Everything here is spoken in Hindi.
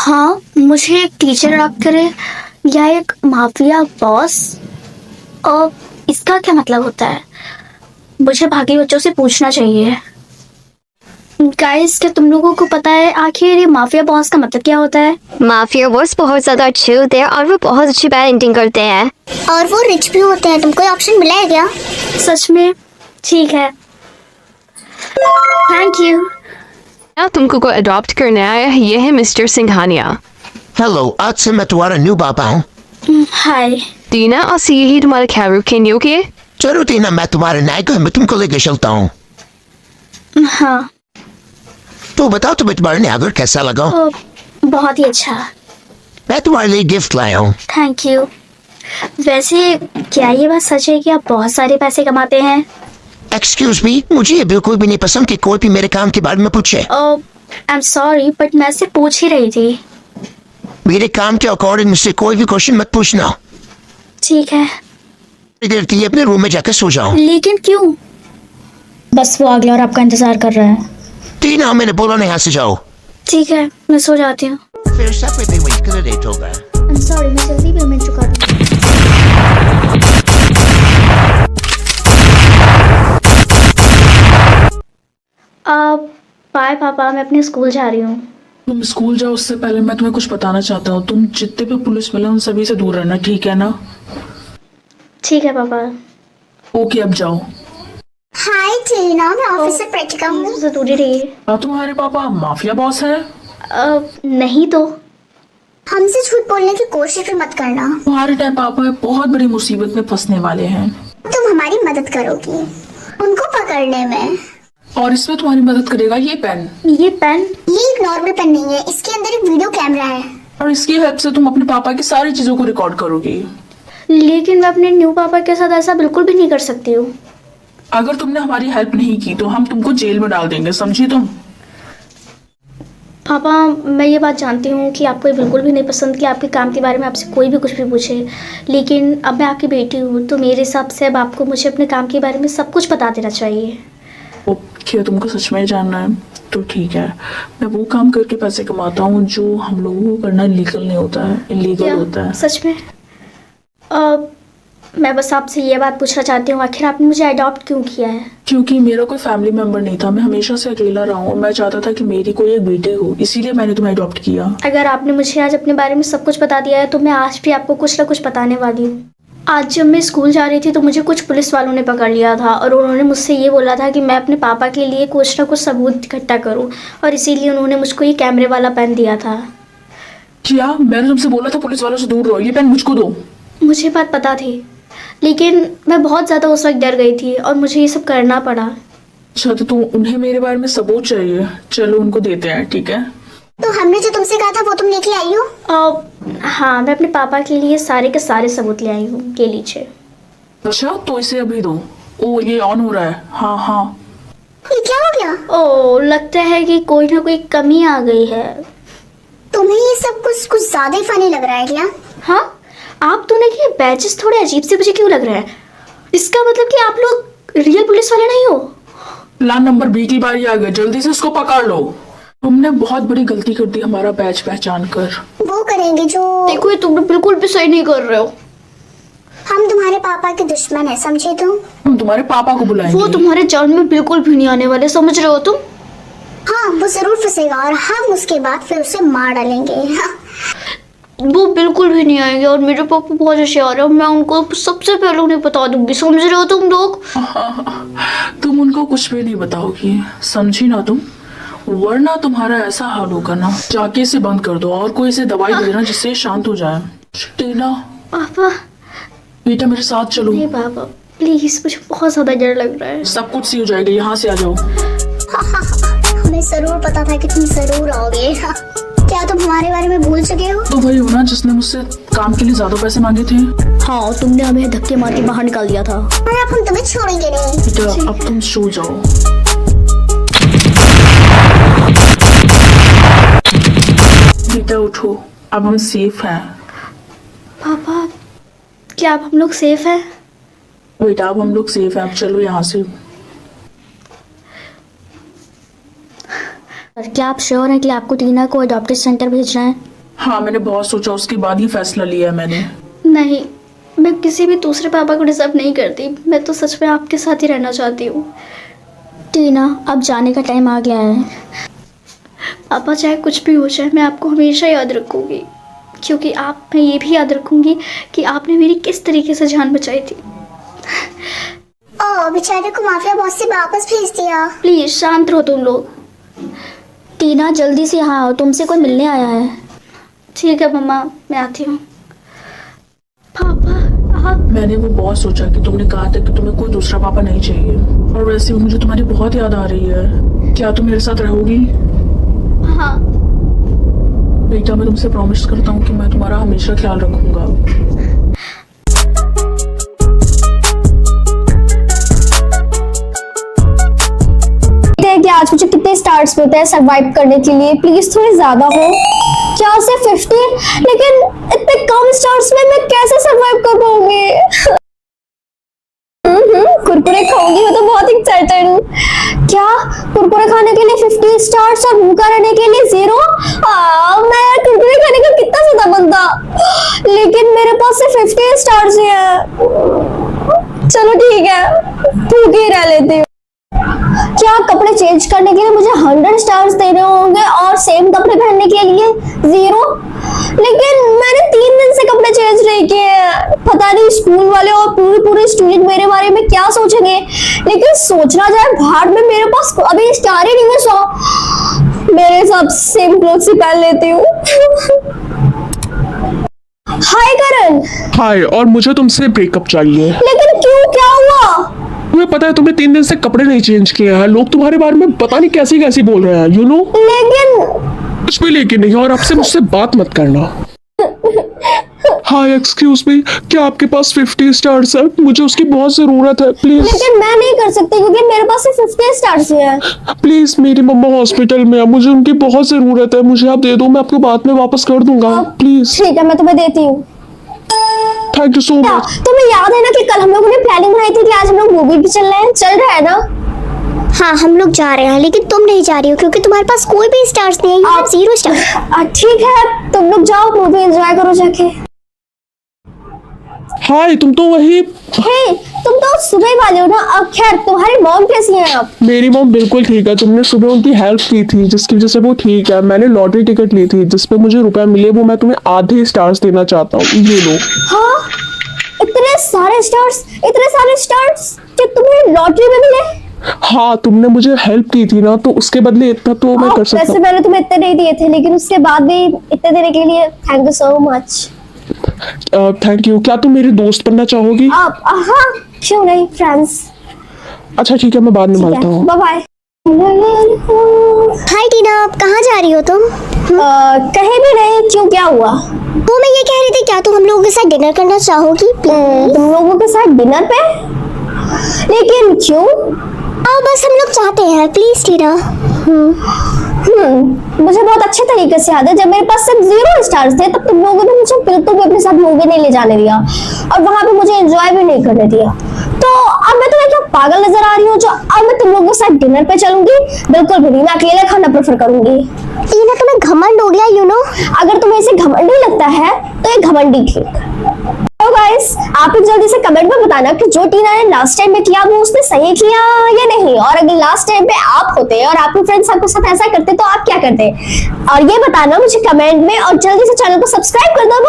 हाँ, मुझे एक टीचर अडॉप्ट करे या एक माफिया बॉस। और इसका क्या मतलब होता है? मुझे बाकी बच्चों से पूछना चाहिए। गाइस, क्या तुम लोगों को पता है आखिर ये माफिया बॉस का मतलब क्या होता है? माफिया बॉस बहुत ज्यादा अच्छे होते हैं और वो बहुत अच्छी पेरेंटिंग करते हैं। और वो रिच भी होते हैं। तुमको ऑप्शन मिला है क्या? सच में? ठीक है, थैंक यू। क्या तुमको को अडॉप्ट करना है? ये है मिस्टर सिंघानिया। हेलो, आज से मैं तुम्हारा न्यू पापा हूँ। हाय। टीना और सी ही तुम्हारे ख्याल रखेंगे, ओके? चलो टीना, मैं तुम्हारे नए घर में तुमको लेके चलता हूँ। हाँ। तो बताओ तुम्हें तुम्हारे नया घर कैसा लगा? बहुत ही अच्छा। मैं तुम्हारे लिए गिफ्ट लाया हूँ। Thank you. वैसे क्या ये बात सच है कि आप बहुत सारे पैसे कमाते हैं? एक्सक्यूज मी, मुझे ये बिल्कुल भी नहीं पसंद कि कोई भी मेरे काम के बारे में पूछे। आई एम सॉरी, बट मैं सिर्फ पूछ ही रही थी। मेरे काम के अकॉर्डिंग मुझसे कोई भी क्वेश्चन मत पूछना। ठीक है। देर थी अपने रूम में जाकर सो जाओ। लेकिन क्यों? बस वो आ गया और आपका इंतजार कर रहा है। टीना, मैंने बोला नहीं, यहाँ से जाओ। ठीक है, मैं सो जाती हूँ। फिर सब में वेट कर लेट होगा। आई एम सॉरी, मैं जल्दी पेमेंट चुका दूँ। बाय पापा, मैं अपने स्कूल जा रही हूँ। तुम स्कूल जाओ उससे पहले मैं तुम्हें कुछ बताना चाहता हूँ। तुम जितने भी पुलिस वाले उन सभी से दूर रहना, ठीक है ना? ठीक है पापा। ओके, अब जाओ। हाय टीना, मैं ऑफिसर प्रतिका हूँ। जरूरी रही है। क्या तुम्हारे पापा माफिया बॉस है? नहीं तो। हमसे झूठ बोलने की कोशिश भी मत करना। तुम्हारे टाइम पापा बहुत बड़ी मुसीबत में फंसने वाले हैं। तुम हमारी मदद करोगी उनको पकड़ने में। और इसमें तुम्हारी मदद करेगा ये पेन। ये पेन? ये एक नॉर्मल पेन नहीं है, इसके अंदर एक वीडियो कैमरा है। और इसकी हेल्प से तुम अपने पापा की सारी चीजों को रिकॉर्ड करोगी। लेकिन मैं अपने न्यू पापा के साथ ऐसा बिल्कुल भी नहीं कर सकती हूँ। अगर तुमने हमारी हेल्प नहीं की तो हम तुमको जेल में डाल देंगे, समझी तुम? पापा, मैं ये बात जानती हूँ कि आपको ये बिल्कुल भी नहीं पसंद कि आपके काम के बारे में आपसे कोई भी कुछ भी पूछे। लेकिन अब मैं आपकी बेटी हूँ तो मेरे हिसाब से अब आपको मुझे अपने काम के बारे में सब कुछ बता देना चाहिए। ओके, तुमको सच में जानना है तो ठीक है। मैं वो काम करके पैसे कमाता हूँ जो हम लोगों को करना लीगल नहीं होता है, इलीगल होता है। सच में? मैं बस आपसे ये बात पूछना चाहती हूँ, आखिर आपने मुझे अडॉप्ट क्यों किया है? क्योंकि मेरा कोई फैमिली मेंबर नहीं था, मैं हमेशा से अकेला रहा हूँ और मैं चाहता था कि मेरी कोई एक बेटी हो, इसीलिए मैंने तुम्हें अडॉप्ट किया। अगर आपने मुझे आज अपने बारे में सब कुछ बता दिया है तो मैं आज भी आपको कुछ ना कुछ बताने वाली हूँ। आज जब मैं स्कूल जा रही थी तो मुझे कुछ पुलिस वालों ने पकड़ लिया था और उन्होंने मुझसे ये बोला था कि मैं अपने पापा के लिए कुछ ना कुछ सबूत इकट्ठा करूँ, और इसीलिए उन्होंने मुझको ये कैमरे वाला पेन दिया था। क्या मैंने तुमसे बोला था पुलिस वालों से दूर रहो? ये पेन मुझको दो। मुझे बात पता थी, लेकिन मैं बहुत ज़्यादा उस वक्त डर गई थी और मुझे ये सब करना पड़ा। अच्छा, तो तुम उन्हें मेरे बारे में सबूत चाहिए? चलो उनको देते हैं, ठीक है? तो हमने जो तुमसे कहा था वो तुम लेके आई हो? हाँ, मैं अपने पापा के लिए सारे के सारे सबूत ले आई हूँ। ये लीजिए। अच्छा, तो इसे अभी दो। ओ, ये ऑन हो रहा है। हाँ हाँ। ये क्या हो गया? ओह, लगता है कि कोई ना कोई कमी आ गई है। तुम्हें ये सब कुछ ज्यादा ही फनी लग रहा है क्या? हाँ, आप दोनों के बैचेस थोड़े अजीब से मुझे क्यों लग रहे हैं? इसका मतलब कि आप लोग रियल पुलिस वाले नहीं हो? प्लान नंबर बी की बारी आ गई, जल्दी से इसको पकड़ लो। तुमने बहुत बड़ी गलती कर दी हमारा बैच पहचान कर। वो करेंगे जो। देखो, ये तुम बिल्कुल भी सही नहीं कर रहे हो। हम तुम्हारे पापा के दुश्मन है, समझे तुम? हम तुम्हारे पापा को बुलाएंगे। वो तुम्हारे जान में बिल्कुल भी नहीं आने वाले, समझ रहे हो तुम? हाँ, वो जरूर फंसेगा और हम उसके बाद फिर उसे मार डालेंगे। वो बिल्कुल भी नहीं आएंगे और मेरे पापा बहुत होशियार है, मैं उनको सबसे पहले उन्हें बता दूंगी, समझ रहे हो तुम लोग? तुम उनको कुछ भी नहीं बताओगी, समझी ना तुम? वरना तुम्हारा ऐसा हाल होगा ना, जाके इसे बंद कर दो और कोई इसे दवाई दे देना जिससे शांत हो जाए। टीना, पापा। बेटा मेरे साथ चलो। नहीं पापा, प्लीज, मुझे बहुत ज्यादा डर लग रहा है। सब कुछ सही हो जाएगा, यहाँ से आ जाओ। हमें जरूर पता था कि तुम जरूर आओगे। क्या तुम हमारे बारे में भूल चुके हो? तो वही हो ना जिसने मुझसे काम के लिए ज्यादा पैसे मांगे थे। हाँ, तुमने हमें धक्के मार के बाहर निकाल दिया था। और अब हम तुम्हें छोड़ेंगे नहीं। बेटा अब तुम सो जाओ। बेटा उठो, अब हम सेफ हैं। पापा, क्या अब हम लोग सेफ हैं? बेटा अब हम लोग सेफ हैं, अब चलो यहाँ से। क्या आप श्योर हैं कि आपको टीना को अडॉप्टेड सेंटर भेजना है? हाँ, मैंने बहुत सोचा, उसके बाद ही फैसला लिया है मैंने। नहीं, मैं किसी भी दूसरे पापा को डिजर्व नहीं करती। मैं तो सच में आपके साथ ही रहना चाहती हूँ। टीना, अब जाने का टाइम आ गया है। पापा चाहे कुछ भी हो जाए, मैं आपको हमेशा याद रखूँगी, क्योंकि मैं ये भी याद रखूँगी कि आपने मेरी किस तरीके से जान बचाई थी। ओ बेचारे को माफिया बॉस से वापस भेज दिया। प्लीज़ शांत रहो तुम लोग। टीना, जल्दी से यहाँ आओ, तुमसे कोई मिलने आया है। ठीक है मम्मा, मैं आती हूँ। पापा, आप मैंने वो बहुत सोचा कि तुमने कहा था कि तुम्हें कोई दूसरा पापा नहीं चाहिए, और वैसे भी मुझे तुम्हारी बहुत याद आ रही है। क्या तुम मेरे साथ रहोगी? हाँ, बेटा, मैं तुमसे प्रॉमिस करता हूँ कि मैं तुम्हारा हमेशा ख्याल रखूंगा। कि आज मुझे कितने स्टार्स मिलते हैं सरवाइव करने के लिए। प्लीज थोड़े ज्यादा हो, क्या से 50, लेकिन इतने कम स्टार्स में मैं कैसे सरवाइव कर पाऊंगी? कुरकुरे खाऊंगी, मैं तो बहुत एक्साइटेड हूँ। क्या कुरकुरे खाने के लिए 50 स्टार्स और भूखा रहने के लिए 0? मैं यार कुरकुरे खाने का कितना ज्यादा बनता, लेकिन मेरे पास सिर्फ 50 स्टार्स ही है। चलो ठीक है, भूखे ही रह लेती हूँ। क्या कपड़े चेंज करने के लिए मुझे 100 स्टार्स देने होंगे और सेम कपड़े पहनने के लिए 0? लेकिन मैंने 3 दिन से कपड़े चेंज नहीं किए। पता नहीं स्कूल वाले और पूरे स्टूडेंट मेरे बारे में क्या सोचेंगे, लेकिन सोचना जाए भाड़ में, मेरे पास अभी स्टार ही नहीं है 100। मेरे हिसाब से सेम क्लोथ्स ही पहन लेती हूँ। हाय करण। हाय, और मुझे तुमसे ब्रेकअप चाहिए। लेकिन क्यों, क्या हुआ? तुम्हें पता है तुमने 3 दिन से कपड़े नहीं चेंज किए हैं, लोग तुम्हारे बारे में पता नहीं कैसी कैसी बोल रहे हैं, यू नो। लेकिन कुछ भी लेकिन नहीं, और आपसे मुझसे बात मत करना। हाय, एक्सक्यूज मी, क्या आपके पास 50 स्टार्स है? मुझे उसकी बहुत जरूरत है, प्लीज। लेकिन मैं नहीं कर सकती क्योंकि मेरे पास सिर्फ 50 स्टार्स ही है। प्लीज, मेरी मम्मा हॉस्पिटल में है, मुझे उनकी बहुत जरूरत है, मुझे आप दे दो, मैं आपको बाद में वापस कर दूंगा, प्लीज। ठीक है, मैं तुम्हें देती हूँ। Thank you so much. तुम्हें याद है ना कि कल हम लोगों ने प्लानिंग बनाई थी कि आज हम लोग मूवी भी चल रहा है ना? हाँ, हम लोग जा रहे हैं, लेकिन तुम नहीं जा रही हो क्योंकि तुम्हारे पास कोई भी स्टार्स नहीं है। आप 0 स्टार। ठीक है, तुम लोग जाओ, मूवी एंजॉय करो जाके। हाय, तुम तो वही। हे, तुम तो सुबह वाले हो ना। अब खैर, तुम्हारी मॉम कैसी है अब? मेरी मॉम बिल्कुल ठीक है, तुमने सुबह उनकी हेल्प की थी जिसकी वजह से वो ठीक है। मैंने लॉटरी टिकट ली थी जिसपे मुझे रुपए मिले, वो मैं तुम्हें आधे स्टार्स देना चाहता हूँ, ये लो। हाँ, इतने सारे स्टार्स कि तुम्हें लॉटरी में मिले? हाँ, तुमने मुझे हेल्प की थी ना, तो उसके बदले इतना तो मैं कर सकता वैसे हूँ। मैंने तुम्हें इतने नहीं दिए थे, लेकिन उसके बाद भी इतने देने के लिए thank you so much. Thank you. क्या तुम मेरी दोस्त बनना चाहोगी? आप हाँ, क्यों नहीं, फ्रेंड्स। अच्छा ठीक है, मैं बाद में मिलता हूँ। Bye bye. हाय टीना, आप कहाँ जा रही हो तुम? कहीं भी नहीं, क्यों, क्या हुआ? वो मैं ये कह रही थी, क्या तुम हम लोगों के साथ डिनर करना चाहोगी? तुम लोगों के साथ डिनर पे? लेकिन क्यों? बस हम लोग चाहते हैं, प्लीज टीना। मुझे बहुत अच्छे तरीके से याद है, जब मेरे पास सिर्फ 0 स्टार्स थे तब तुम लोगों ने मुझे बिल्कुल भी अपने साथ मूवी नहीं ले जाने दिया और वहां पे मुझे एंजॉय भी नहीं करने दिया। तो अब मैं तुम्हें क्या पागल नजर आ रही हूँ जो अब मैं तुम लोगों के साथ डिनर पे चलूंगी? बिल्कुल भी नहीं, मैं अकेले खाना प्रेफर करूंगी। टीना, तुम्हें घमंड हो गया, यू नो। अगर तुम्हें इसे घमंडी लगता है तो ये घमंडी ठीक। तो गाइस, आप लोग जल्दी से कमेंट में बताना कि जो टीना ने लास्ट टाइम में किया वो उसने सही किया या नहीं, और अगर लास्ट टाइम पे आप होते और आपके फ्रेंड्स आपके साथ ऐसा करते तो आप क्या करते, और ये बताना मुझे कमेंट में। और जल्दी से चैनल को सब्सक्राइब कर दो।